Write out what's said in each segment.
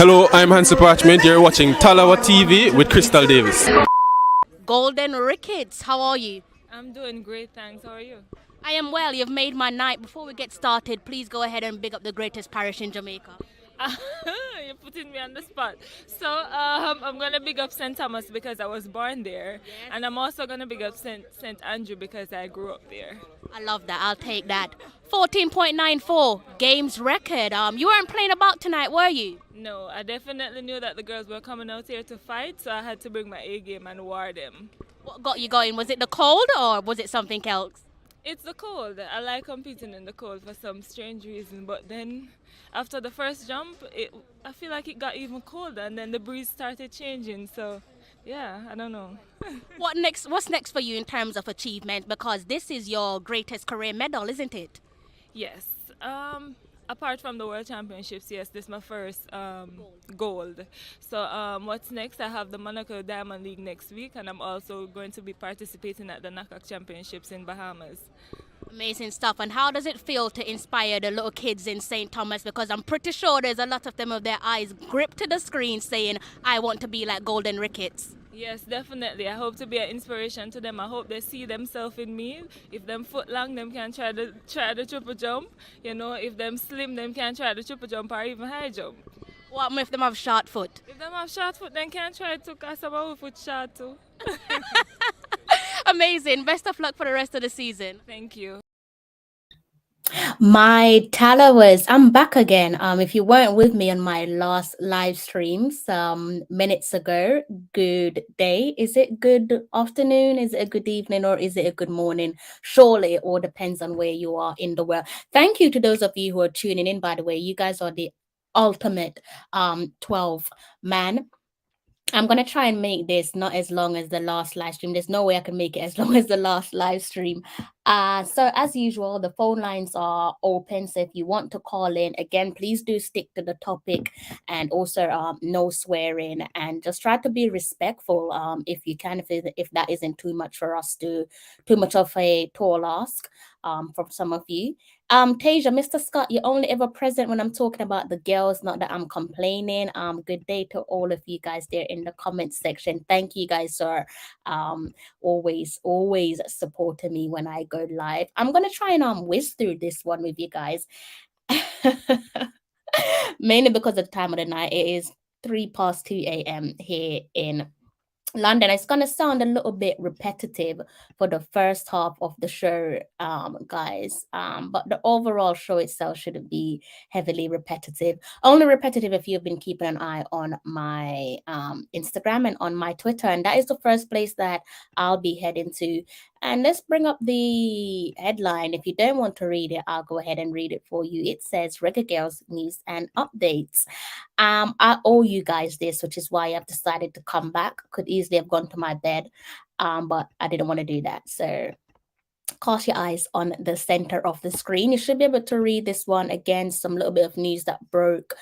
Hello, I'm Hansi Parchment. You're watching Talawa TV with Crystal Davis. Golden Rickets, how are you? I'm doing great, thanks. How are you? I am well. You've made my night. Before we get started, please go ahead and big up the greatest parish in Jamaica. You're putting me on the spot. So I'm gonna big up St. Thomas because I was born there, and I'm also gonna big up St. Andrew because I grew up there. I love that. I'll take that. 14.94 games record. You weren't playing about tonight, were you? No, I definitely knew that the girls were coming out here to fight, so I had to bring my A game and war them. What got you going? Was it the cold or was it something else? It's the cold. I like competing in the cold for some strange reason, but then after the first jump, I feel like it got even colder, and then the breeze started changing. So, yeah, I don't know. What's next for you in terms of achievement? Because this is your greatest career medal, isn't it? Yes. Apart from the World Championships, yes, this is my first gold. So what's next? I have the Monaco Diamond League next week, and I'm also going to be participating at the Knockout Championships in Bahamas. Amazing stuff. And how does it feel to inspire the little kids in St. Thomas? Because I'm pretty sure there's a lot of them with their eyes gripped to the screen saying, I want to be like Golden Rickets. Yes, definitely. I hope to be an inspiration to them. I hope they see themselves in me. If them foot long, them can try the triple jump. You know, if them slim, them can try the triple jump or even high jump. What if them have short foot? If them have short foot, then can try to cast about foot short too. Amazing. Best of luck for the rest of the season. Thank you. My followers, I'm back again. If you weren't with me on my last live stream some minutes ago, good day. Is it good afternoon? Is it a good evening? Or is it a good morning? Surely it all depends on where you are in the world. Thank you to those of you who are tuning in, by the way. You guys are the ultimate 12 man. I'm going to try and make this not as long as the last live stream. There's no way I can make it as long as the last live stream. So as usual, the phone lines are open. So if you want to call in, again, please do stick to the topic, and also no swearing, and just try to be respectful if you can, if that isn't too much for us to, too much of a tall ask from some of you. Tasia, Mr. Scott, you're only ever present when I'm talking about the girls, not that I'm complaining. Good day to all of you guys there in the comment section. Thank you guys, sir. Always supporting me when I go live. I'm gonna try and whiz through this one with you guys. Mainly because of the time of the night. It is 2 a.m. here in London. It's gonna sound a little bit repetitive for the first half of the show, guys. But the overall show itself shouldn't be heavily repetitive. Only repetitive if you've been keeping an eye on my Instagram and on my Twitter, and that is the first place that I'll be heading to. And let's bring up the headline. If you don't want to read it, I'll go ahead and read it for you. It says Reggae Girls News and Updates. I owe you guys this, which is why I've decided to come back. Could easily have gone to my bed, but I didn't want to do that. So cast your eyes on the center of the screen. You should be able to read this one. Again, some little bit of news that broke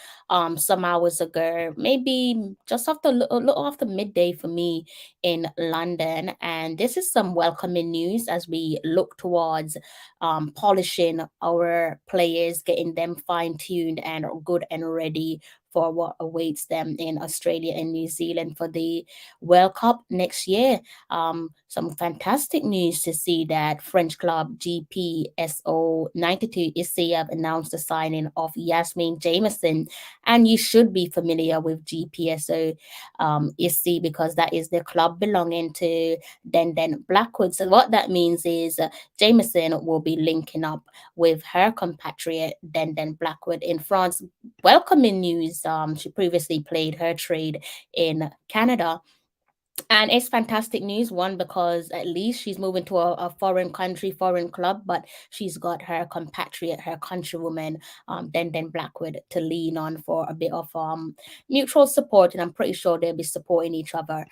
some hours ago, maybe just after a little after midday for me in London. And this is some welcoming news as we look towards polishing our players, getting them fine-tuned and good and ready for what awaits them in Australia and New Zealand for the World Cup next year. Some fantastic news to see that French club GPSO 92 Issy have announced the signing of Yasmin Jameson. And you should be familiar with GPSO Issy because that is the club belonging to Den Blackwood. So what that means is Jameson will be linking up with her compatriot Den Blackwood in France. Welcoming news. She previously played her trade in Canada. And it's fantastic news, one, because at least she's moving to a foreign country, foreign club, but she's got her compatriot, her countrywoman, Den Blackwood, to lean on for a bit of mutual support. And I'm pretty sure they'll be supporting each other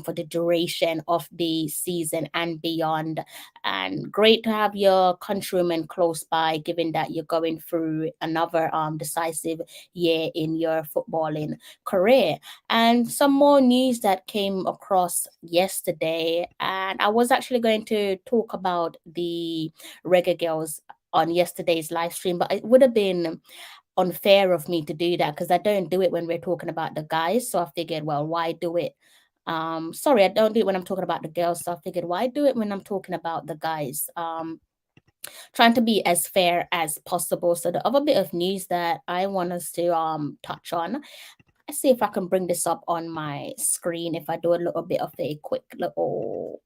for the duration of the season and beyond. And great to have your countrywoman close by, given that you're going through another decisive year in your footballing career. And some more news that came across yesterday, and I was actually going to talk about the Reggae Girls on yesterday's live stream, but it would have been unfair of me to do that because I don't do it when we're talking about the guys. So I figured, well, why do it? Sorry, I don't do it when I'm talking about the girls. So I figured, why do it when I'm talking about the guys? Trying to be as fair as possible. So the other bit of news that I want us to touch on, let's see if I can bring this up on my screen. If I do a little bit of a quick little,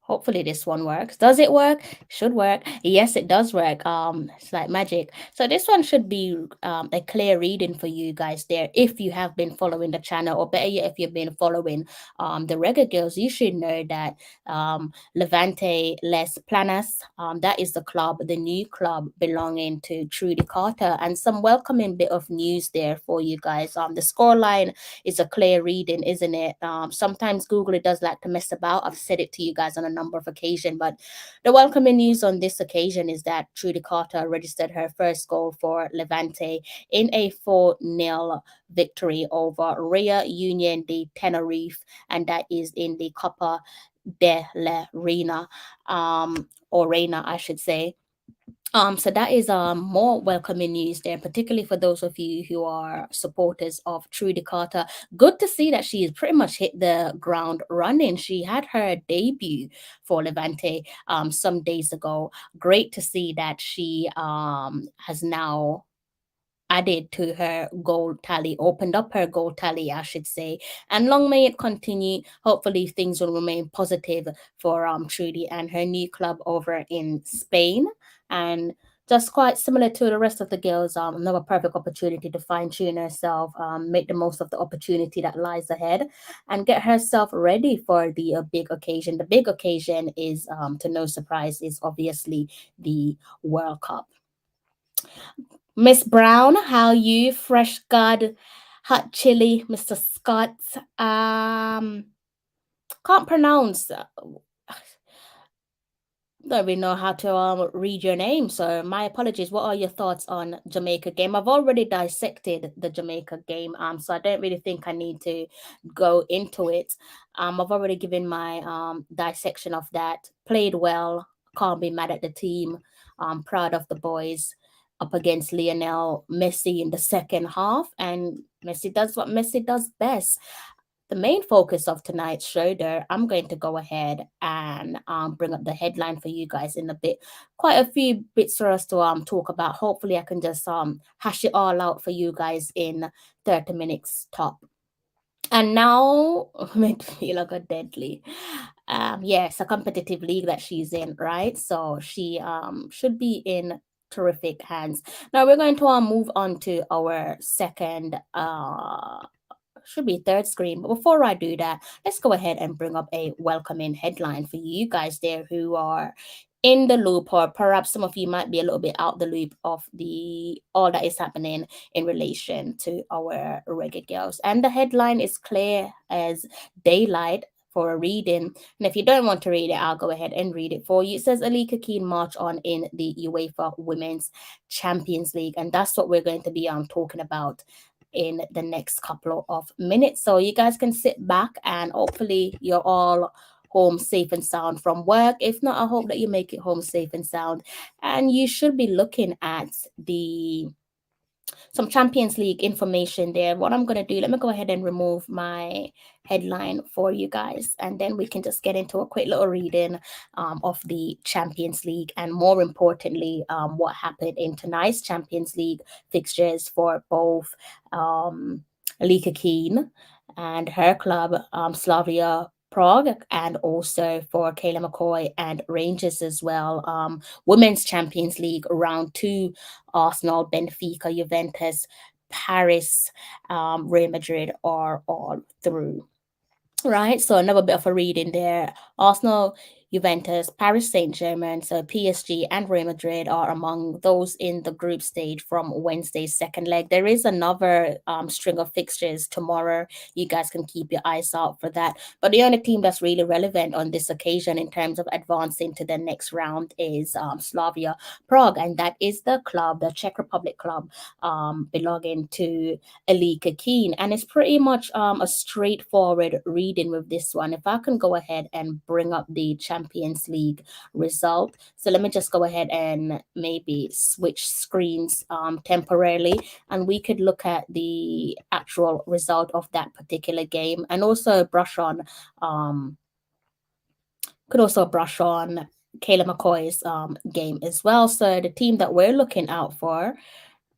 hopefully this one works. Does it work? Should work. Yes, it does work. It's like magic. So this one should be a clear reading for you guys there. If you have been following the channel, or better yet, if you've been following the Reggae Girls, you should know that Levante Les Planas, that is the club, the new club belonging to Trudy Carter, and some welcoming bit of news there for you guys. The scoreline is a clear reading, isn't it? Sometimes Google it does like to mess about. I've said it to you guys on a number of occasions, but the welcoming news on this occasion is that Trudy Carter registered her first goal for Levante in a 4-0 victory over Real Union de Tenerife, and that is in the Copa de la Reina, or Reina, I should say. So that is more welcoming news there, particularly for those of you who are supporters of Trudy Carter. Good to see that she has pretty much hit the ground running. She had her debut for Levante some days ago. Great to see that she has now added to her goal tally, opened up her goal tally, I should say. And long may it continue. Hopefully things will remain positive for Trudy and her new club over in Spain. And just quite similar to the rest of the girls, another perfect opportunity to fine tune herself, make the most of the opportunity that lies ahead, and get herself ready for the big occasion. The big occasion is, to no surprise, is obviously the World Cup. Miss Brown, how you? Fresh God, hot chili, Mr. Scott. Can't pronounce. Don't really know how to read your name, so my apologies. What are your thoughts on Jamaica game? I've already dissected the Jamaica game, so I don't really think I need to go into it. I've already given my dissection of that. Played well. Can't be mad at the team. Proud of the boys up against Lionel Messi in the second half, and Messi does what Messi does best. The main focus of tonight's show there, I'm going to go ahead and bring up the headline for you guys in a bit. Quite a few bits for us to talk about. Hopefully I can just hash it all out for you guys in 30 minutes top. And now, made me feel like a deadly. Yes, a competitive league that she's in, right? So she should be in terrific hands. Now we're going to move on to our second should be third screen. But before I do that, let's go ahead and bring up a welcoming headline for you guys there who are in the loop, or perhaps some of you might be a little bit out the loop of the all that is happening in relation to our Reggae Girls. And the headline is clear as daylight for a reading. And if you don't want to read it, I'll go ahead and read it for you. It says Alika Keene march on in the UEFA Women's Champions League. And that's what we're going to be talking about in the next couple of minutes. So you guys can sit back and hopefully you're all home safe and sound from work. If not, I hope that you make it home safe and sound. And you should be looking at some Champions League information there. What I'm going to do, let me go ahead and remove my headline for you guys, and then we can just get into a quick little reading of the Champions League, and more importantly, what happened in tonight's Champions League fixtures for both Alika Keene and her club, Slavia Prague, and also for Kayla McCoy and Rangers as well. Women's Champions League round 2, Arsenal, Benfica, Juventus, Paris, Real Madrid are all through. Right, so another bit of a reading there. Arsenal, Juventus, Paris Saint-Germain, so PSG and Real Madrid are among those in the group stage from Wednesday's second leg. There is another string of fixtures tomorrow. You guys can keep your eyes out for that. But the only team that's really relevant on this occasion in terms of advancing to the next round is Slavia Prague, and that is the club, the Czech Republic club, belonging to Alika Keene. And it's pretty much a straightforward reading with this one. If I can go ahead and bring up the Champions Champions League result. So let me just go ahead and maybe switch screens temporarily, and we could look at the actual result of that particular game, and also brush on could also brush on Kayla McCoy's game as well. So the team that we're looking out for,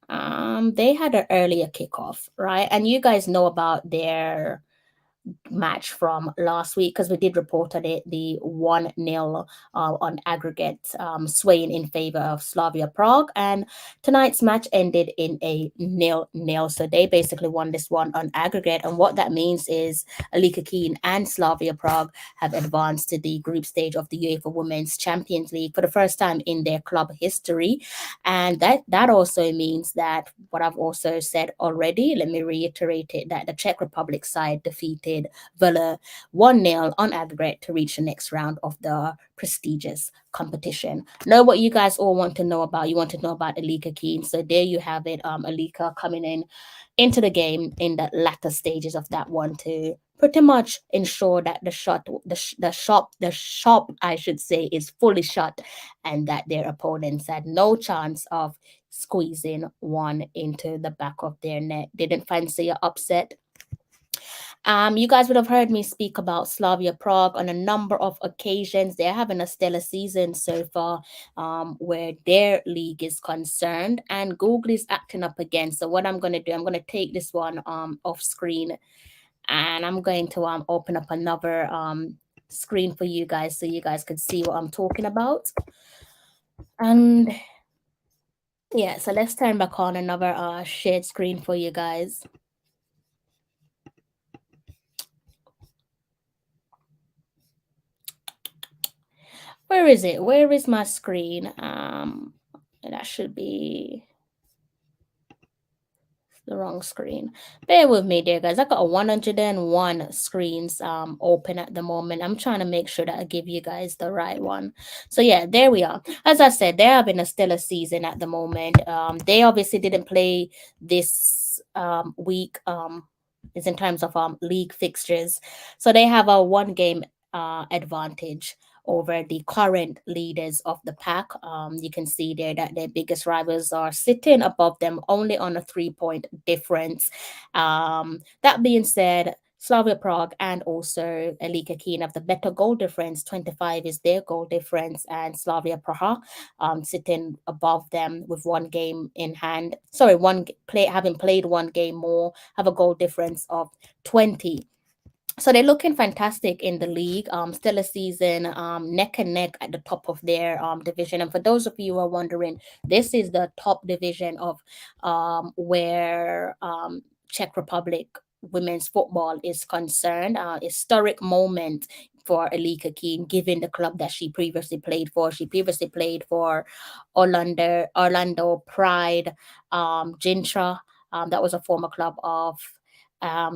they had an earlier kickoff, right? And you guys know about their match from last week because we did report on it, the 1-0 on aggregate, swaying in favor of Slavia Prague. And tonight's match ended in a 0-0. So they basically won this one on aggregate. And what that means is Alika Keene and Slavia Prague have advanced to the group stage of the UEFA Women's Champions League for the first time in their club history. And that also means that what I've also said already, let me reiterate it, that the Czech Republic side defeated Villa 1-0 on aggregate to reach the next round of the prestigious competition. Know what you guys all want to know about. You want to know about Alika Keene. So there you have it. Alika coming into the game in the latter stages of that one to pretty much ensure that the shop, I should say, is fully shut, and that their opponents had no chance of squeezing one into the back of their net. Didn't fancy an upset. You guys would have heard me speak about Slavia Prague on a number of occasions. They're having a stellar season so far, where their league is concerned, and Google is acting up again. So what I'm going to do, I'm going to take this one off screen, and I'm going to open up another screen for you guys so you guys could see what I'm talking about. And yeah, so let's turn back on another shared screen for you guys. Where is it? Where is my screen? That should be the wrong screen. Bear with me, dear guys. I got 101 screens open at the moment. I'm trying to make sure that I give you guys the right one. So yeah, there we are. As I said, they're having a stellar season at the moment. They obviously didn't play this week. Is in terms of league fixtures. So they have a 1 game advantage over the current leaders of the pack. You can see there that their biggest rivals are sitting above them only on a 3-point difference. That being said, Slavia Prague and also Alika Keene have the better goal difference. 25 is their goal difference, and Slavia Praha sitting above them with 1 game in hand. Sorry, having played 1 game more, have a goal difference of 20. So they're looking fantastic in the league. Still a season, neck and neck at the top of their division. And for those of you who are wondering, this is the top division of where Czech Republic women's football is concerned. Historic moment for Alika Keene, given the club that she previously played for. She previously played for Orlando Pride, Gintra. That was a former club of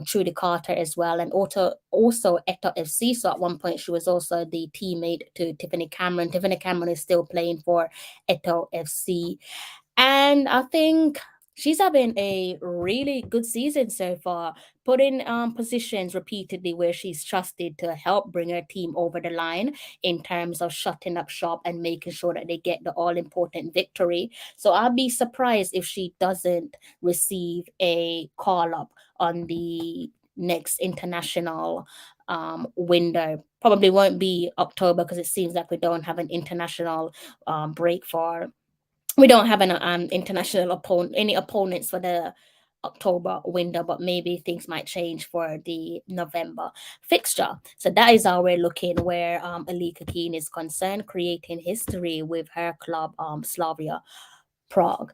Trudy Carter as well, and also Eto FC. So at one point she was also the teammate to Tiffany Cameron. Tiffany Cameron is still playing for Eto FC, and I think she's having a really good season so far, put in positions repeatedly where she's trusted to help bring her team over the line in terms of shutting up shop and making sure that they get the all-important victory. So I'll be surprised if she doesn't receive a call-up on the next international window. Probably won't be October because it seems like we don't have an international break for... We don't have an international any opponents for the October window, but maybe things might change for the November fixture. So that is how we're looking where Alika Keene is concerned, creating history with her club, Slavia Prague.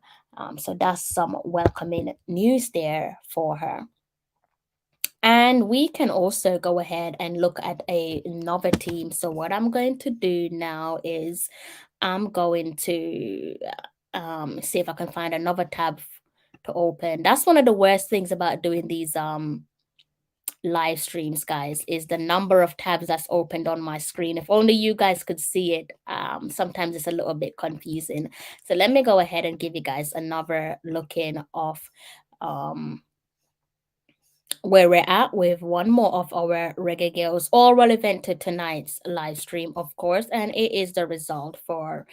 So that's some welcoming news there for her. And we can also go ahead and look at another team. So what I'm going to do now is I'm going to see if I can find another tab to open. That's one of the worst things about doing these live streams, guys, is the number of tabs that's opened on my screen. If only you guys could see it. Sometimes it's a little bit confusing. So let me go ahead and give you guys another looking of where we're at with one more of our reggae girls, all relevant to tonight's live stream, of course, and it is the result for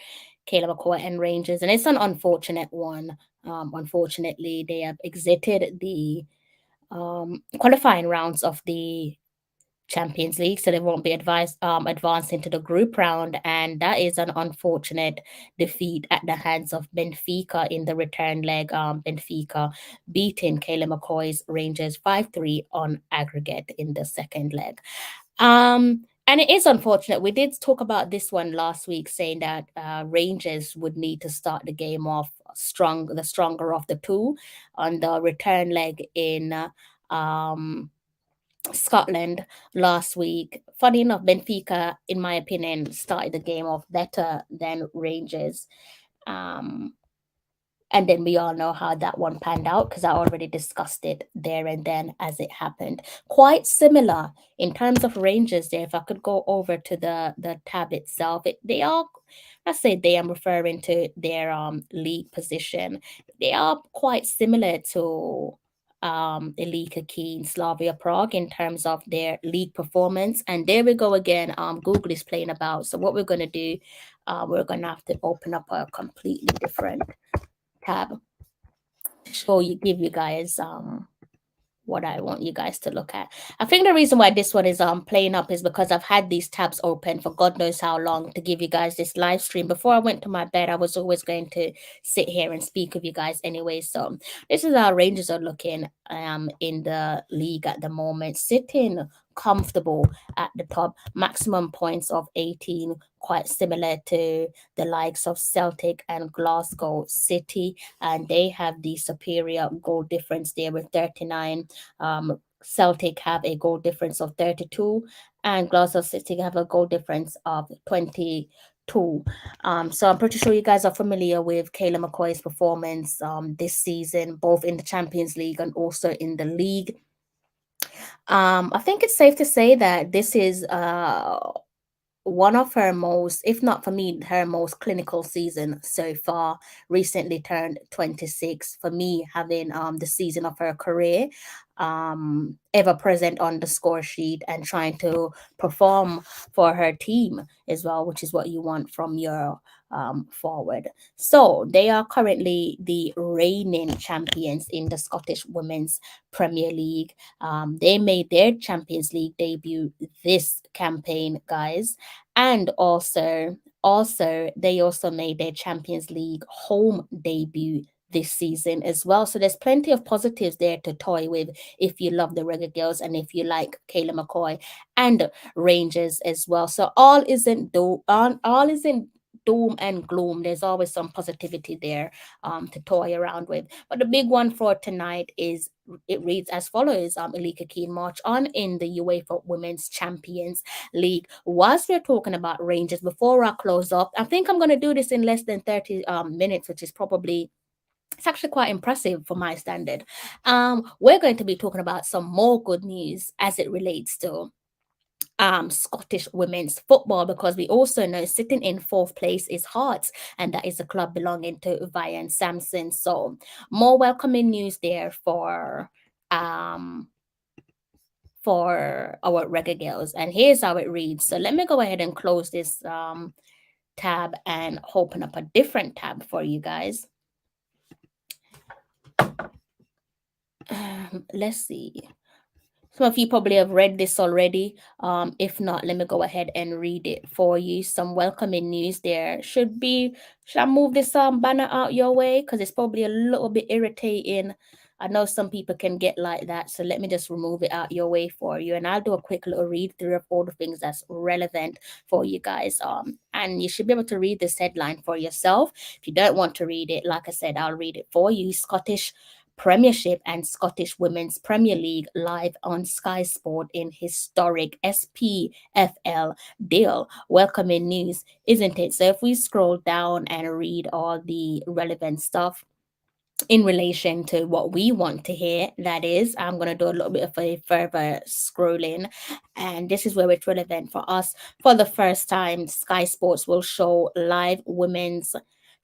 Kayla McCoy and Rangers, and it's an unfortunate one. Unfortunately, they have exited the qualifying rounds of the Champions League, so they won't be advancing to the group round, and that is an unfortunate defeat at the hands of Benfica in the return leg. Benfica beating Kayla McCoy's Rangers 5-3 on aggregate in the second leg. And it is unfortunate. We did talk about this one last week, saying that Rangers would need to start the game off strong, the stronger of the two, on the return leg in Scotland last week. Funny enough, Benfica, in my opinion, started the game off better than Rangers. Um, and then we all know how that one panned out because I already discussed it there and then as it happened. Quite similar in terms of Rangers there. If I could go over to the tab itself, they are, I say they, I'm referring to their league position. They are quite similar to Alika Keene, Slavia Prague in terms of their league performance. And there we go again. Google is playing about. So what we're gonna do, we're gonna have to open up a completely different tab to show you, give you guys what I want you guys to look at. I think the reason why this one is playing up is because I've had these tabs open for God knows how long to give you guys this live stream. Before I went to my bed, I was always going to sit here and speak with you guys anyway. So this is how Rangers are looking in the league at the moment, sitting comfortable at the top, maximum points of 18, quite similar to the likes of Celtic and Glasgow City, and they have the superior goal difference there with 39. Celtic have a goal difference of 32, and Glasgow City have a goal difference of 22. So I'm pretty sure you guys are familiar with Kayla McCoy's performance this season, both in the Champions League and also in the league. I think it's safe to say that this is one of her most, if not for me, her most clinical season so far. Recently turned 26. For me, having the season of her career, ever present on the score sheet and trying to perform for her team as well, which is what you want from your forward. So they are currently the reigning champions in the Scottish Women's Premier League. They made their Champions League debut this campaign, guys, and also they also made their Champions League home debut this season as well. So there's plenty of positives there to toy with if you love the Reggae Girls and if you like Kayla McCoy and Rangers as well. So all isn't doom and gloom. There's always some positivity there to toy around with. But the big one for tonight is, it reads as follows. Alika Keene march on in the UEFA Women's Champions League. Whilst we're talking about Rangers, before I close up, I think I'm going to do this in less than 30 minutes, which is probably, it's actually quite impressive for my standard. We're going to be talking about some more good news as it relates to Scottish women's football, because we also know sitting in fourth place is Hearts, and that is a club belonging to Vian Sampson. So more welcoming news there for our Reggae Girls. And here's how it reads. So let me go ahead and close this tab and open up a different tab for you guys. Let's see. Some of you probably have read this already. If not, let me go ahead and read it for you. Some welcoming news there. Should I move this banner out your way? Because it's probably a little bit irritating. I know some people can get like that. So let me just remove it out your way for you. And I'll do a quick little read through of all the things that's relevant for you guys. And you should be able to read this headline for yourself. If you don't want to read it, like I said, I'll read it for you. Scottish Premiership and Scottish Women's Premier League live on Sky Sport in historic SPFL deal. Welcoming news, isn't it? So if we scroll down and read all the relevant stuff in relation to what we want to hear, that is, I'm going to do a little bit of a further scrolling, and this is where it's relevant for us. For the first time, Sky Sports will show live women's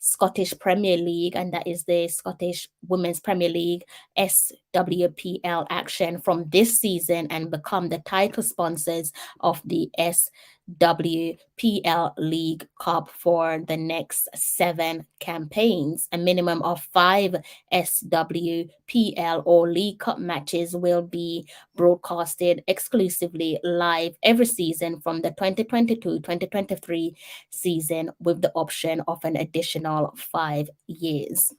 Scottish Premier League, and that is the Scottish Women's Premier League WPL action from this season and become the title sponsors of the SWPL League Cup for the next 7 campaigns. A minimum of 5 SWPL or League Cup matches will be broadcasted exclusively live every season from the 2022-2023 season with the option of an additional 5 years.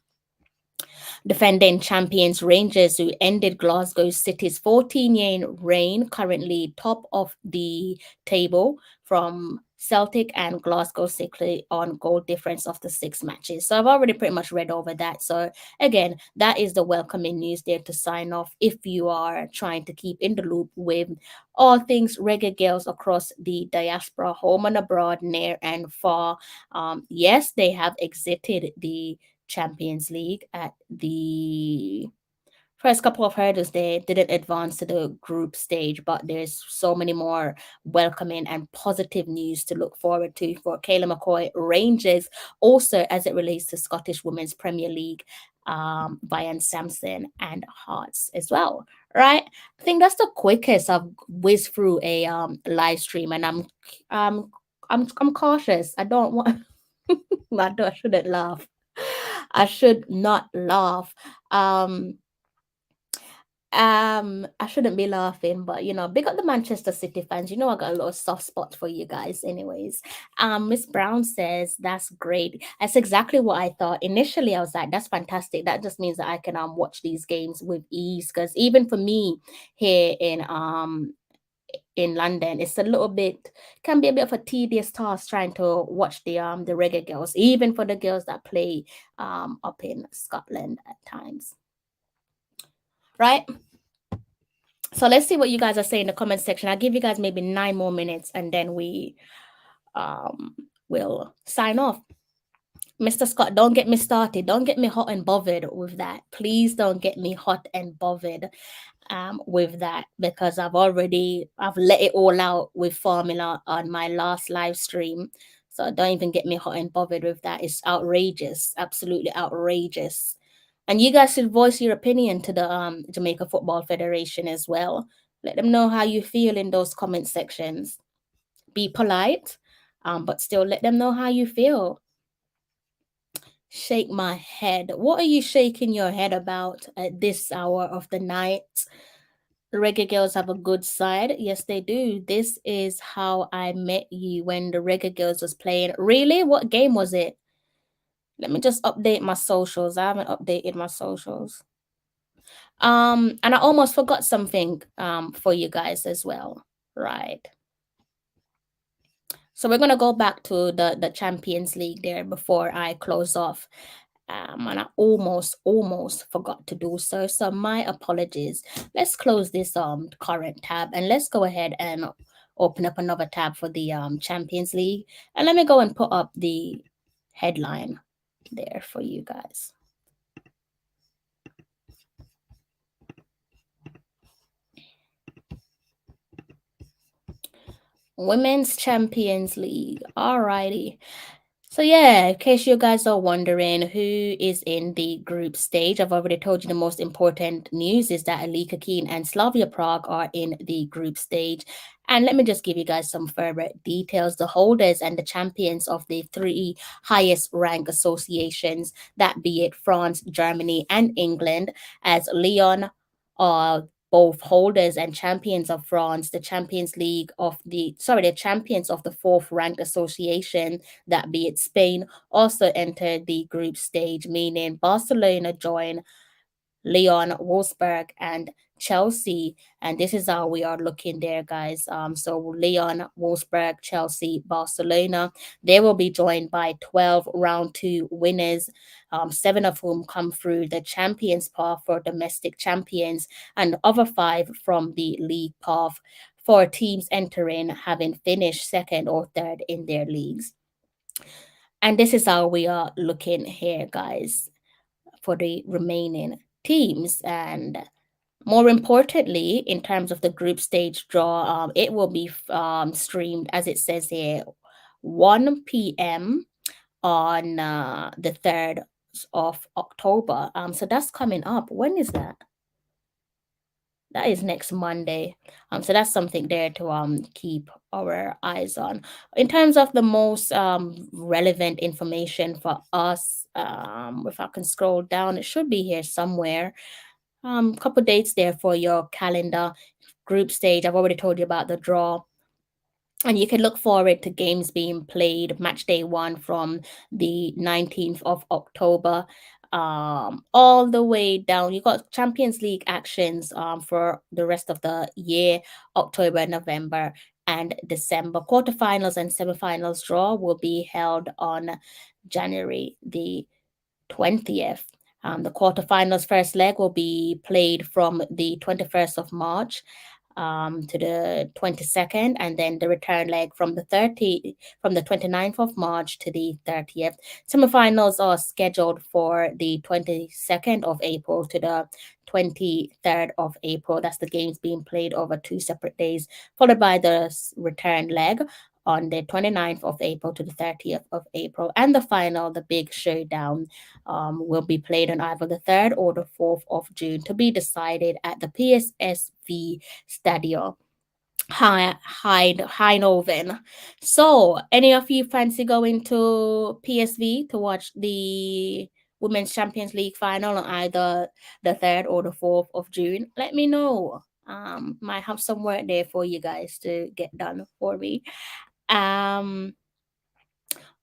Defending champions Rangers, who ended Glasgow City's 14-year reign, currently top of the table from Celtic and Glasgow City on goal difference of the 6 matches. So I've already pretty much read over that. So again, that is the welcoming news there to sign off if you are trying to keep in the loop with all things Reggae Girls across the diaspora, home and abroad, near and far. Yes, they have exited the Champions League at the first couple of hurdles. They didn't advance to the group stage, but there's so many more welcoming and positive news to look forward to for Kayla McCoy Rangers, also as it relates to Scottish Women's Premier League, Bayern Samson and Hearts as well. Right, I think that's the quickest I've whizzed through a live stream, and I'm cautious. I don't want. I shouldn't laugh. I should not laugh. I shouldn't be laughing, but big up the Manchester City fans. I got a little soft spot for you guys, anyways. Miss Brown says that's great. That's exactly what I thought. Initially, I was like, that's fantastic. That just means that I can watch these games with ease. Because even for me here in London, it's a little bit can be a bit of a tedious task trying to watch the Reggae Girls, even for the girls that play up in Scotland at times. Right? So let's see what you guys are saying in the comment section. I'll give you guys maybe 9 more minutes and then we will sign off. Mr. Scott, don't get me started. Don't get me hot and bothered with that. Please don't get me hot and bothered with that, because I've let it all out with formula on my last live stream. So don't even get me hot and bothered with that. It's outrageous, absolutely outrageous. And you guys should voice your opinion to the Jamaica Football Federation as well. Let them know how you feel in those comment sections. Be polite, but still let them know how you feel. Shake my head. What are you shaking your head about at this hour of the night? The Reggae Girls have a good side. Yes, they do. This is how I met you when the Reggae Girls was playing. Really? What game was it? Let me just update my socials. I haven't updated my socials. And I almost forgot something for you guys as well. Right. So we're going to go back to the Champions League there before I close off. And I almost forgot to do so. So my apologies. Let's close this current tab and let's go ahead and open up another tab for the Champions League. And let me go and put up the headline there for you guys. Women's Champions League. Alrighty. So yeah, in case you guys are wondering who is in the group stage, I've already told you the most important news is that Alika Keene and Slavia Prague are in the group stage. And let me just give you guys some further details. The holders and the champions of the 3 highest rank associations, that be it France, Germany, and England, as Lyon are both holders and champions of France, the champions of the 4th ranked association, that be it Spain, also entered the group stage, meaning Barcelona join Lyon, Wolfsburg, and Chelsea. And this is how we are looking there, guys. So Lyon, Wolfsburg, Chelsea, Barcelona, they will be joined by 12 round 2 winners, 7 of whom come through the champions path for domestic champions, and other 5 from the league path for teams entering having finished 2nd or 3rd in their leagues. And this is how we are looking here, guys, for the remaining teams. And more importantly, in terms of the group stage draw, it will be streamed, as it says here, 1 p.m. on the 3rd of October. So that's coming up. When is that? That is next Monday. So that's something there to keep our eyes on. In terms of the most relevant information for us, if I can scroll down, it should be here somewhere. Couple dates there for your calendar. Group stage, I've already told you about the draw. And you can look forward to games being played. Match day 1 from the 19th of October all the way down. You got Champions League actions for the rest of the year, October, November, and December. Quarterfinals and semifinals draw will be held on January the 20th. The quarterfinals first leg will be played from the 21st of March to the 22nd, and then the return leg from the 29th of March to the 30th. Semifinals are scheduled for the 22nd of April to the 23rd of April. That's the games being played over 2 separate days, followed by the return leg on the 29th of April to the 30th of April. And the final, the big showdown, will be played on either the 3rd or the 4th of June to be decided at the PSSV Stadium. Eindhoven. So, any of you fancy going to PSV to watch the Women's Champions League final on either the 3rd or the 4th of June? Let me know. Might have some work there for you guys to get done for me. All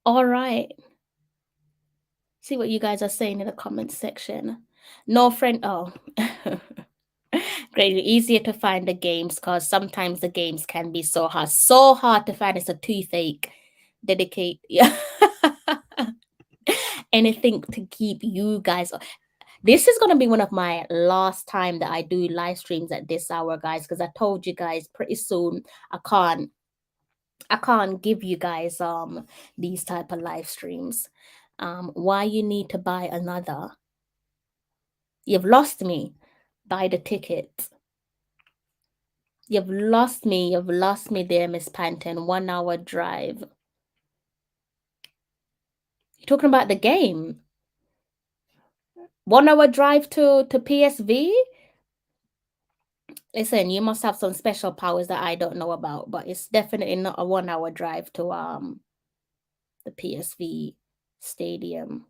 right. See what you guys are saying in the comments section. No friend. Oh. Great. Easier to find the games because sometimes the games can be so hard to find. It's a toothache. Dedicate. Yeah. Anything to keep you guys. This is going to be one of my last time that I do live streams at this hour, guys, because I told you guys pretty soon I can't give you guys these type of live streams. Why you need to buy another? You've lost me. Buy the ticket. You've lost me there, Miss Panton. 1 hour drive. You're talking about the game. 1 hour drive to PSV? Listen, you must have some special powers that I don't know about, but it's definitely not a 1 hour drive to the PSV stadium.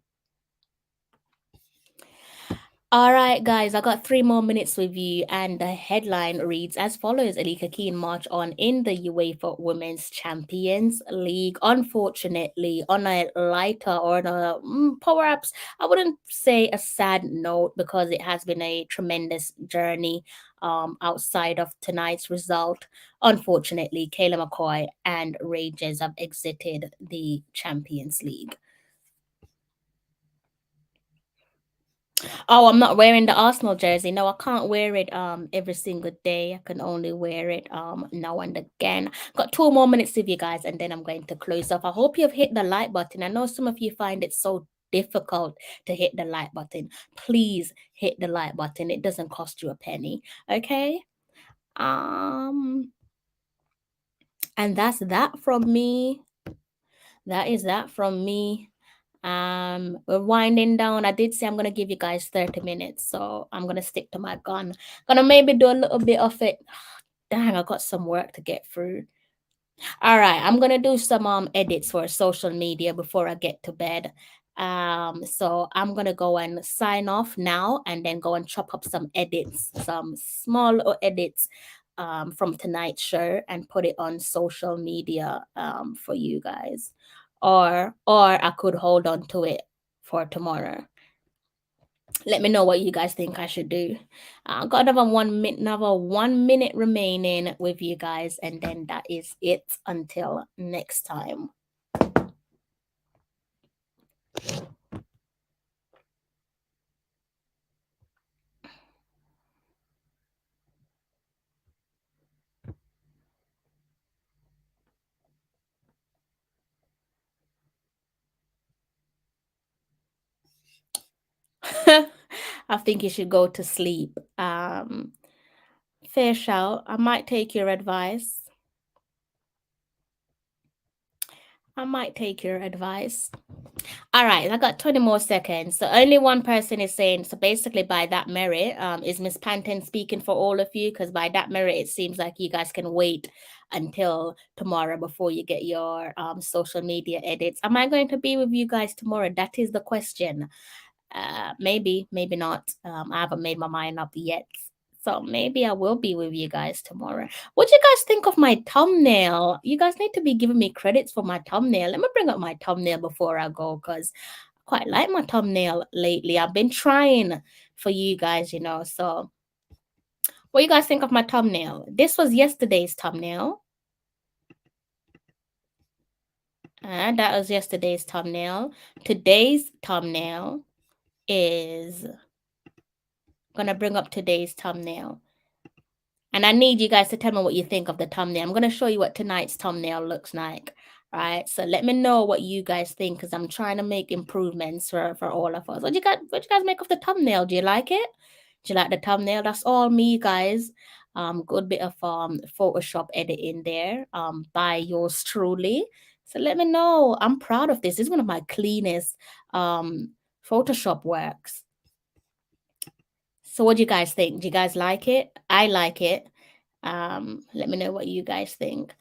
All right, guys, I got 3 more minutes with you, and the headline reads as follows: Alika Keene march on in the UEFA Women's Champions League. Unfortunately, on a lighter or on a perhaps I wouldn't say a sad note, because it has been a tremendous journey outside of tonight's result. Unfortunately, Kayla McCoy and Rangers have exited the Champions League. Oh, I'm not wearing the Arsenal jersey. No, I can't wear it every single day. I can only wear it now and again. Got 2 more minutes with you guys, and then I'm going to close off. I hope you've hit the like button. I know some of you find it so difficult to hit the like button. Please hit the like button. It doesn't cost you a penny. Okay? And that's that from me. That is that from me. We're winding down. I did say I'm gonna give you guys 30 minutes, so I'm gonna stick to my gun. Gonna maybe do a little bit of it. Dang, I got some work to get through. All right, I'm gonna do some edits for social media before I get to bed. So I'm gonna go and sign off now, and then go and chop up some edits, some small little edits from tonight's show, and put it on social media for you guys. Or I could hold on to it for tomorrow. Let me know what you guys think I should do. Got another 1 minute remaining with you guys, and then that is it until next time. I think you should go to sleep. Fair shout. I might take your advice. I might take your advice. All right, I got 20 more seconds. So only one person is saying, so basically by that merit, is Miss Panton speaking for all of you? Because by that merit, it seems like you guys can wait until tomorrow before you get your social media edits. Am I going to be with you guys tomorrow? That is the question. Maybe, maybe not. I haven't made my mind up yet. So maybe I will be with you guys tomorrow. What do you guys think of my thumbnail? You guys need to be giving me credits for my thumbnail. Let me bring up my thumbnail before I go because I quite like my thumbnail lately. I've been trying for you guys, you know. So what do you guys think of my thumbnail? This was yesterday's thumbnail. That was yesterday's thumbnail. Today's thumbnail is gonna bring up today's thumbnail. And I need you guys to tell me what you think of the thumbnail. I'm gonna show you what tonight's thumbnail looks like. All right. So let me know what you guys think because I'm trying to make improvements for all of us. What you guys make of the thumbnail? Do you like it? Do you like the thumbnail? That's all me, guys. Good bit of Photoshop editing there. By yours truly. So let me know. I'm proud of this. This is one of my cleanest Photoshop works. So what do you guys think? Do you guys like it? I like it. Let me know what you guys think.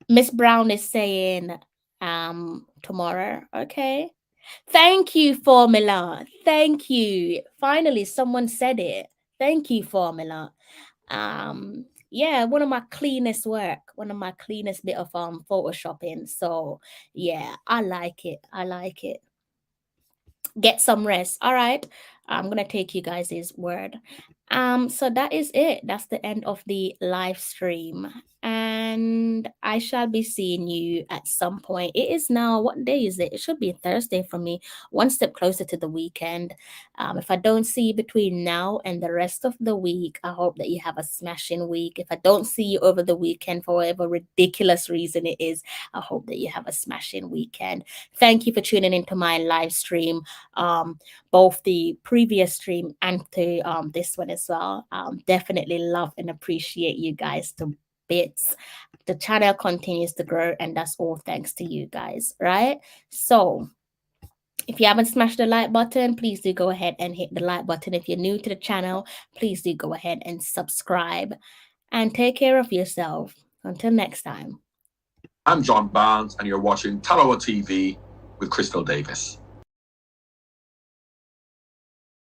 Miss Brown is saying tomorrow. Okay. Thank you, Formula. Thank you. Finally, someone said it. Thank you, Formula. Yeah, one of my cleanest work, one of my cleanest bit of photoshopping. So yeah, I like it. I like it. Get some rest. All right. I'm gonna take you guys' word. So that is it. That's the end of the live stream. And I shall be seeing you at some point. It is now, what day is it? It should be Thursday for me, one step closer to the weekend. If I don't see you between now and the rest of the week, I hope that you have a smashing week. If I don't see you over the weekend for whatever ridiculous reason it is, I hope that you have a smashing weekend. Thank you for tuning into my live stream, both the previous stream and to this one as well. Definitely love and appreciate you guys to bits. The channel continues to grow, and that's all thanks to you guys, right? So if you haven't smashed the like button, please do go ahead and hit the like button. If you're new to the channel, please do go ahead and subscribe and take care of yourself. Until next time. I'm John Barnes, and you're watching Talawa TV with Crystal Davis.